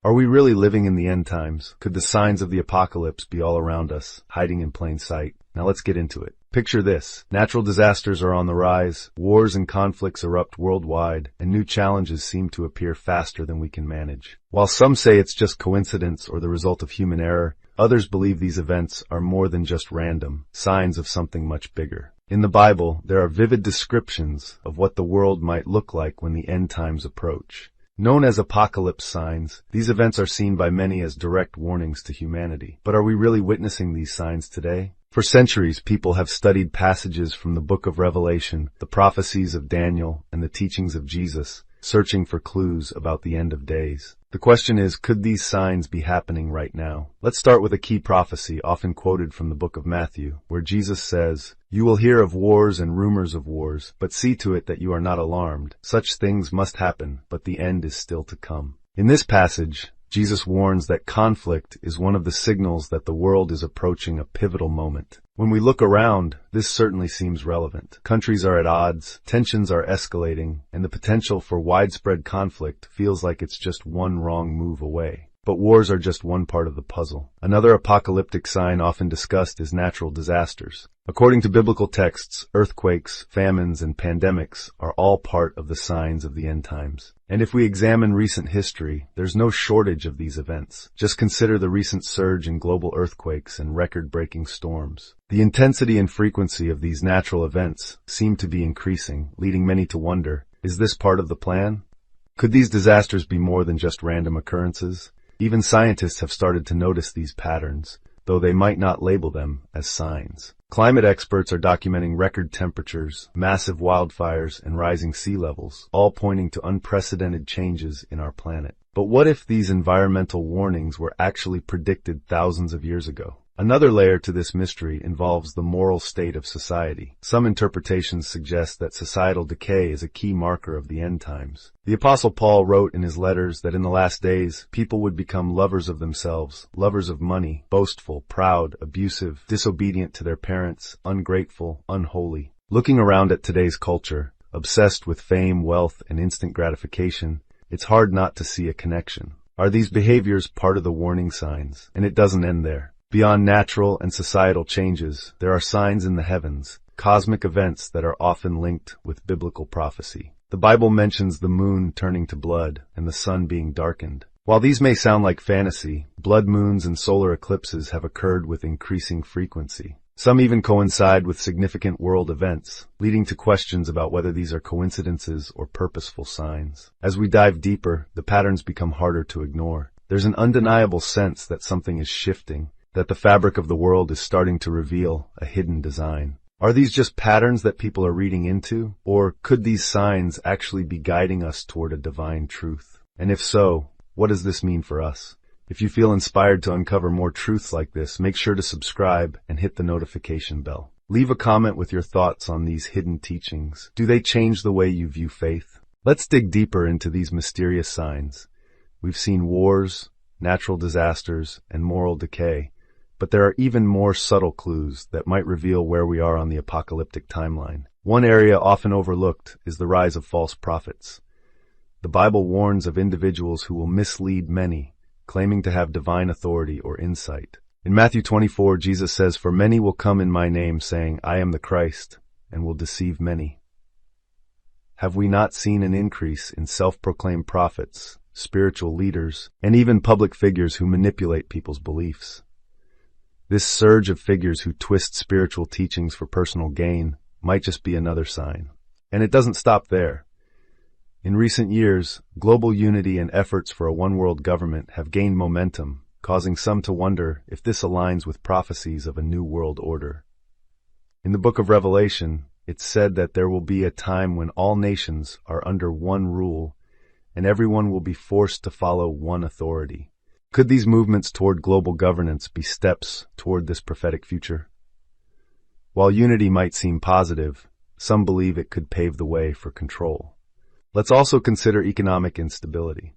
Are we really living in the end times? Could the signs of the apocalypse be all around us, hiding in plain sight? Now let's get into it. Picture this. Natural disasters are on the rise, wars and conflicts erupt worldwide, and new challenges seem to appear faster than we can manage. While some say it's just coincidence or the result of human error, others believe these events are more than just random, signs of something much bigger. In the Bible, there are vivid descriptions of what the world might look like when the end times approach. Known as apocalypse signs, these events are seen by many as direct warnings to humanity. But are we really witnessing these signs today? For centuries, people have studied passages from the book of Revelation, the prophecies of Daniel, and the teachings of Jesus, searching for clues about the end of days. The question is, could these signs be happening right now? Let's start with a key prophecy often quoted from the book of Matthew, where Jesus says, "You will hear of wars and rumors of wars, but see to it that you are not alarmed. Such things must happen, but the end is still to come." In this passage, Jesus warns that conflict is one of the signals that the world is approaching a pivotal moment. When we look around, this certainly seems relevant. Countries are at odds, tensions are escalating, and the potential for widespread conflict feels like it's just one wrong move away. But wars are just one part of the puzzle. Another apocalyptic sign often discussed is natural disasters. According to biblical texts, earthquakes, famines, and pandemics are all part of the signs of the end times. And if we examine recent history, there's no shortage of these events. Just consider the recent surge in global earthquakes and record-breaking storms. The intensity and frequency of these natural events seem to be increasing, leading many to wonder, is this part of the plan? Could these disasters be more than just random occurrences? Even scientists have started to notice these patterns, though they might not label them as signs. Climate experts are documenting record temperatures, massive wildfires, and rising sea levels, all pointing to unprecedented changes in our planet. But what if these environmental warnings were actually predicted thousands of years ago? Another layer to this mystery involves the moral state of society. Some interpretations suggest that societal decay is a key marker of the end times. The Apostle Paul wrote in his letters that in the last days, people would become lovers of themselves, lovers of money, boastful, proud, abusive, disobedient to their parents, ungrateful, unholy. Looking around at today's culture, obsessed with fame, wealth, and instant gratification, it's hard not to see a connection. Are these behaviors part of the warning signs? And it doesn't end there. Beyond natural and societal changes, there are signs in the heavens, cosmic events that are often linked with biblical prophecy. The Bible mentions the moon turning to blood and the sun being darkened. While these may sound like fantasy, blood moons and solar eclipses have occurred with increasing frequency. Some even coincide with significant world events, leading to questions about whether these are coincidences or purposeful signs. As we dive deeper, the patterns become harder to ignore. There's an undeniable sense that something is shifting, that the fabric of the world is starting to reveal a hidden design. Are these just patterns that people are reading into, or could these signs actually be guiding us toward a divine truth? And if so, what does this mean for us? If you feel inspired to uncover more truths like this, make sure to subscribe and hit the notification bell. Leave a comment with your thoughts on these hidden teachings. Do they change the way you view faith? Let's dig deeper into these mysterious signs. We've seen wars, natural disasters, and moral decay. But there are even more subtle clues that might reveal where we are on the apocalyptic timeline. One area often overlooked is the rise of false prophets. The Bible warns of individuals who will mislead many, claiming to have divine authority or insight. In Matthew 24, Jesus says, "For many will come in my name, saying, 'I am the Christ,' and will deceive many." Have we not seen an increase in self-proclaimed prophets, spiritual leaders, and even public figures who manipulate people's beliefs? This surge of figures who twist spiritual teachings for personal gain might just be another sign. And it doesn't stop there. In recent years, global unity and efforts for a one-world government have gained momentum, causing some to wonder if this aligns with prophecies of a new world order. In the book of Revelation, it's said that there will be a time when all nations are under one rule, and everyone will be forced to follow one authority. Could these movements toward global governance be steps toward this prophetic future? While unity might seem positive, some believe it could pave the way for control. Let's also consider economic instability.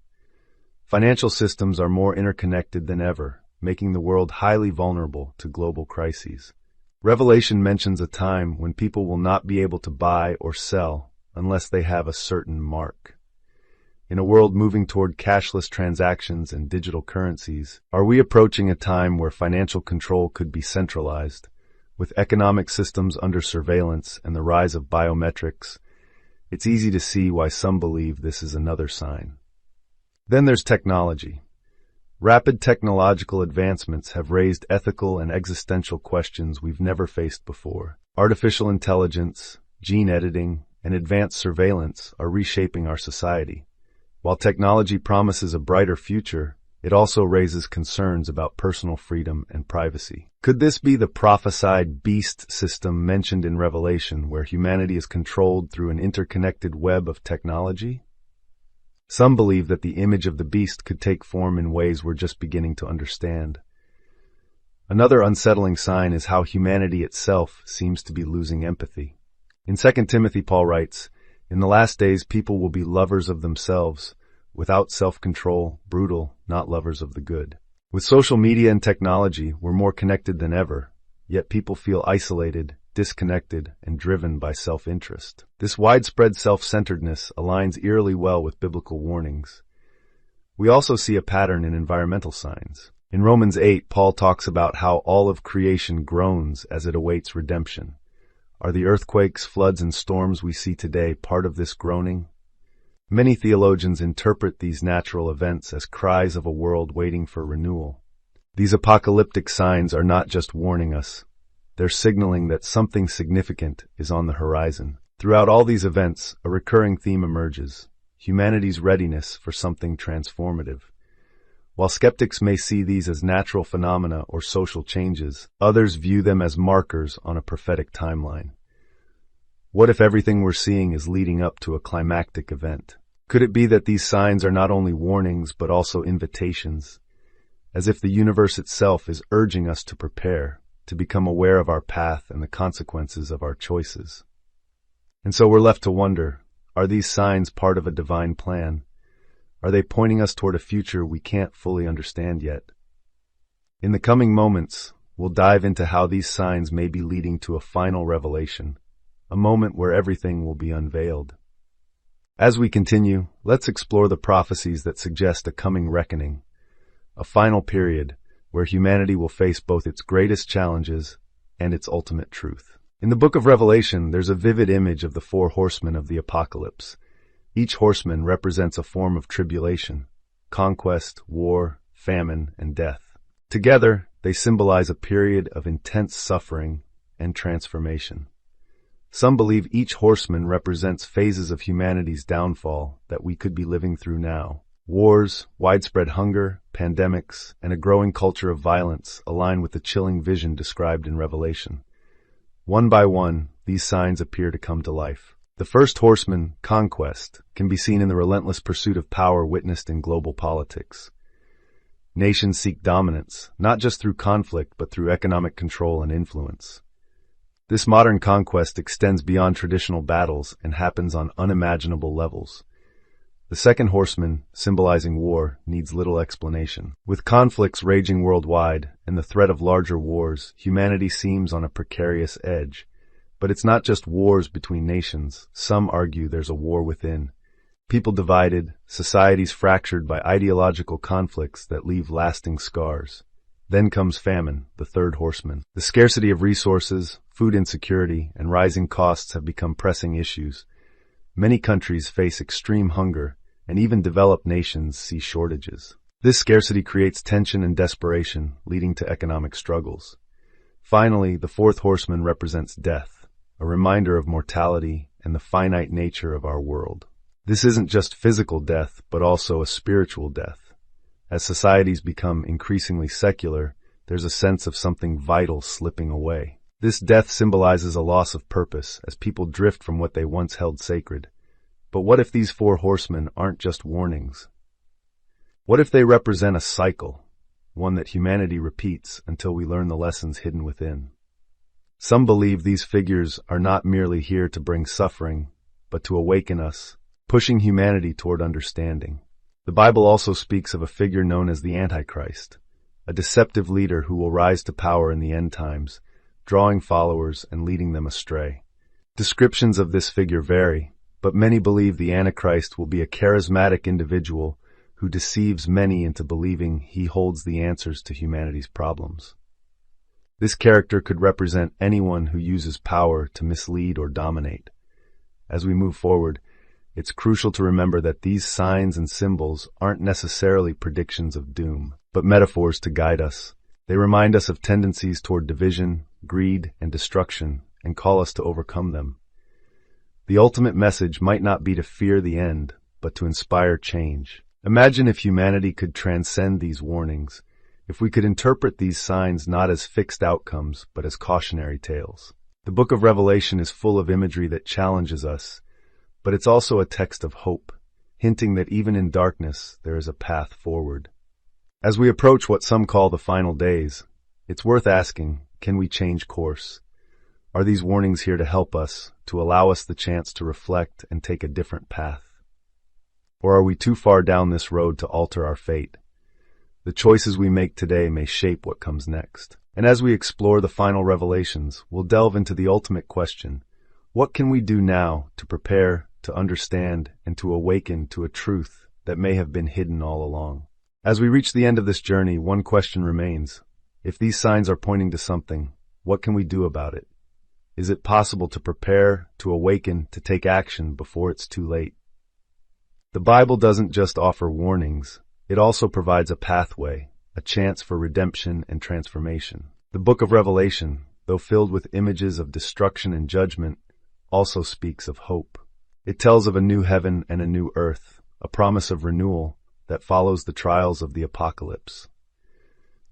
Financial systems are more interconnected than ever, making the world highly vulnerable to global crises. Revelation mentions a time when people will not be able to buy or sell unless they have a certain mark. In a world moving toward cashless transactions and digital currencies, are we approaching a time where financial control could be centralized? With economic systems under surveillance and the rise of biometrics, it's easy to see why some believe this is another sign. Then there's technology. Rapid technological advancements have raised ethical and existential questions we've never faced before. Artificial intelligence, gene editing, and advanced surveillance are reshaping our society. While technology promises a brighter future, it also raises concerns about personal freedom and privacy. Could this be the prophesied beast system mentioned in Revelation, where humanity is controlled through an interconnected web of technology? Some believe that the image of the beast could take form in ways we're just beginning to understand. Another unsettling sign is how humanity itself seems to be losing empathy. In 2 Timothy, Paul writes, "In the last days people will be lovers of themselves, without self-control, brutal, not lovers of the good." With social media and technology, we're more connected than ever, yet people feel isolated, disconnected, and driven by self-interest. This widespread self-centeredness aligns eerily well with biblical warnings. We also see a pattern in environmental signs. In Romans 8, Paul talks about how all of creation groans as it awaits redemption. Are the earthquakes, floods, and storms we see today part of this groaning? Many theologians interpret these natural events as cries of a world waiting for renewal. These apocalyptic signs are not just warning us. They're signaling that something significant is on the horizon. Throughout all these events, a recurring theme emerges: humanity's readiness for something transformative. While skeptics may see these as natural phenomena or social changes, others view them as markers on a prophetic timeline. What if everything we're seeing is leading up to a climactic event? Could it be that these signs are not only warnings but also invitations, as if the universe itself is urging us to prepare, to become aware of our path and the consequences of our choices? And so we're left to wonder, are these signs part of a divine plan? Are they pointing us toward a future we can't fully understand yet? In the coming moments, we'll dive into how these signs may be leading to a final revelation, a moment where everything will be unveiled. As we continue, let's explore the prophecies that suggest a coming reckoning, a final period where humanity will face both its greatest challenges and its ultimate truth. In the book of Revelation, there's a vivid image of the 4 horsemen of the apocalypse. Each horseman represents a form of tribulation: conquest, war, famine, and death. Together, they symbolize a period of intense suffering and transformation. Some believe each horseman represents phases of humanity's downfall that we could be living through now. Wars, widespread hunger, pandemics, and a growing culture of violence align with the chilling vision described in Revelation. One by one, these signs appear to come to life. The first horseman, conquest, can be seen in the relentless pursuit of power witnessed in global politics. Nations seek dominance, not just through conflict, but through economic control and influence. This modern conquest extends beyond traditional battles and happens on unimaginable levels. The second horseman, symbolizing war, needs little explanation. With conflicts raging worldwide and the threat of larger wars, humanity seems on a precarious edge. But it's not just wars between nations. Some argue there's a war within. People divided, societies fractured by ideological conflicts that leave lasting scars. Then comes famine, the third horseman. The scarcity of resources, food insecurity, and rising costs have become pressing issues. Many countries face extreme hunger, and even developed nations see shortages. This scarcity creates tension and desperation, leading to economic struggles. Finally, the fourth horseman represents death, a reminder of mortality and the finite nature of our world. This isn't just physical death, but also a spiritual death. As societies become increasingly secular, there's a sense of something vital slipping away. This death symbolizes a loss of purpose, as people drift from what they once held sacred. But what if these 4 horsemen aren't just warnings? What if they represent a cycle, one that humanity repeats until we learn the lessons hidden within? Some believe these figures are not merely here to bring suffering, but to awaken us, pushing humanity toward understanding. The Bible also speaks of a figure known as the Antichrist, a deceptive leader who will rise to power in the end times, drawing followers and leading them astray. Descriptions of this figure vary, but many believe the Antichrist will be a charismatic individual who deceives many into believing he holds the answers to humanity's problems. This character could represent anyone who uses power to mislead or dominate. As we move forward, it's crucial to remember that these signs and symbols aren't necessarily predictions of doom, but metaphors to guide us. They remind us of tendencies toward division, greed, and destruction, and call us to overcome them. The ultimate message might not be to fear the end, but to inspire change. Imagine if humanity could transcend these warnings, if we could interpret these signs not as fixed outcomes, but as cautionary tales. The book of Revelation is full of imagery that challenges us, but it's also a text of hope, hinting that even in darkness there is a path forward. As we approach what some call the final days, it's worth asking, can we change course? Are these warnings here to help us, to allow us the chance to reflect and take a different path? Or are we too far down this road to alter our fate? The choices we make today may shape what comes next. And as we explore the final revelations, we'll delve into the ultimate question: what can we do now to prepare, to understand, and to awaken to a truth that may have been hidden all along? As we reach the end of this journey, one question remains. If these signs are pointing to something, what can we do about it? Is it possible to prepare, to awaken, to take action before it's too late? The Bible doesn't just offer warnings, it also provides a pathway, a chance for redemption and transformation. The book of Revelation, though filled with images of destruction and judgment, also speaks of hope. It tells of a new heaven and a new earth, a promise of renewal that follows the trials of the apocalypse.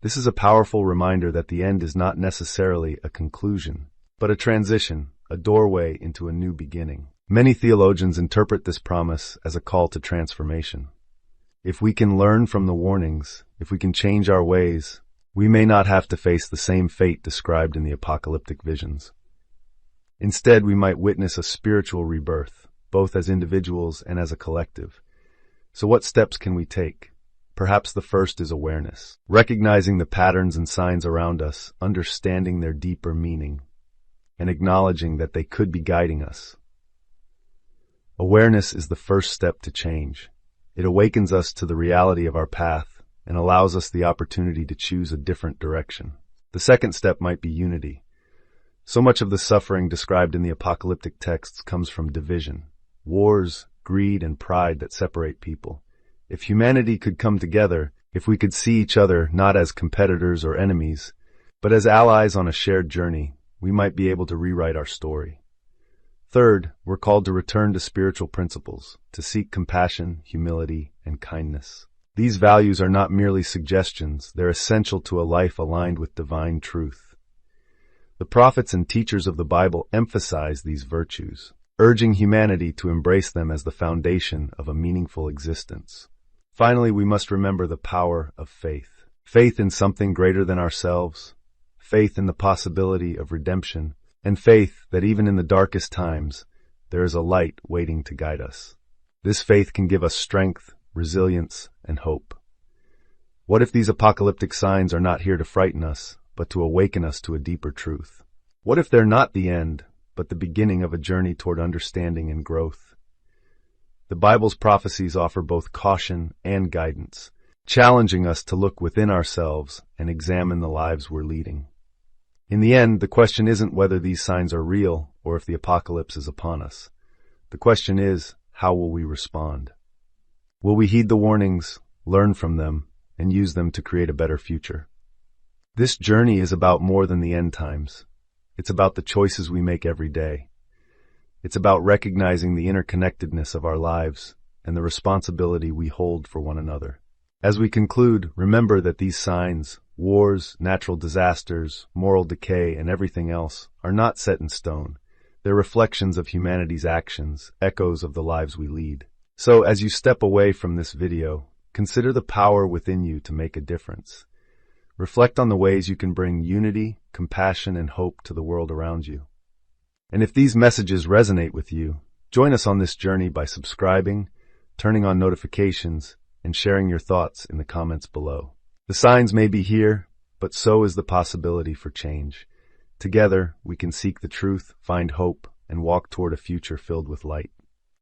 This is a powerful reminder that the end is not necessarily a conclusion, but a transition, a doorway into a new beginning. Many theologians interpret this promise as a call to transformation. If we can learn from the warnings, if we can change our ways, we may not have to face the same fate described in the apocalyptic visions. Instead, we might witness a spiritual rebirth, both as individuals and as a collective. So what steps can we take? Perhaps the first is awareness, recognizing the patterns and signs around us, understanding their deeper meaning, and acknowledging that they could be guiding us. Awareness is the first step to change. It awakens us to the reality of our path and allows us the opportunity to choose a different direction. The second step might be unity. So much of the suffering described in the apocalyptic texts comes from division, wars, greed, and pride that separate people. If humanity could come together, if we could see each other not as competitors or enemies, but as allies on a shared journey, we might be able to rewrite our story. Third, we're called to return to spiritual principles, to seek compassion, humility, and kindness. These values are not merely suggestions, they're essential to a life aligned with divine truth. The prophets and teachers of the Bible emphasize these virtues, urging humanity to embrace them as the foundation of a meaningful existence. Finally, we must remember the power of faith. Faith in something greater than ourselves, faith in the possibility of redemption, and faith that even in the darkest times, there is a light waiting to guide us. This faith can give us strength, resilience, and hope. What if these apocalyptic signs are not here to frighten us, but to awaken us to a deeper truth? What if they're not the end, but the beginning of a journey toward understanding and growth? The Bible's prophecies offer both caution and guidance, challenging us to look within ourselves and examine the lives we're leading. In the end, the question isn't whether these signs are real or if the apocalypse is upon us. The question is, how will we respond? Will we heed the warnings, learn from them, and use them to create a better future? This journey is about more than the end times. It's about the choices we make every day. It's about recognizing the interconnectedness of our lives and the responsibility we hold for one another. As we conclude, remember that these signs, wars, natural disasters, moral decay, and everything else, are not set in stone. They're reflections of humanity's actions, echoes of the lives we lead. So, as you step away from this video, consider the power within you to make a difference. Reflect on the ways you can bring unity, compassion, and hope to the world around you. And if these messages resonate with you, join us on this journey by subscribing, turning on notifications, and sharing your thoughts in the comments below. The signs may be here, but so is the possibility for change. Together, we can seek the truth, find hope, and walk toward a future filled with light.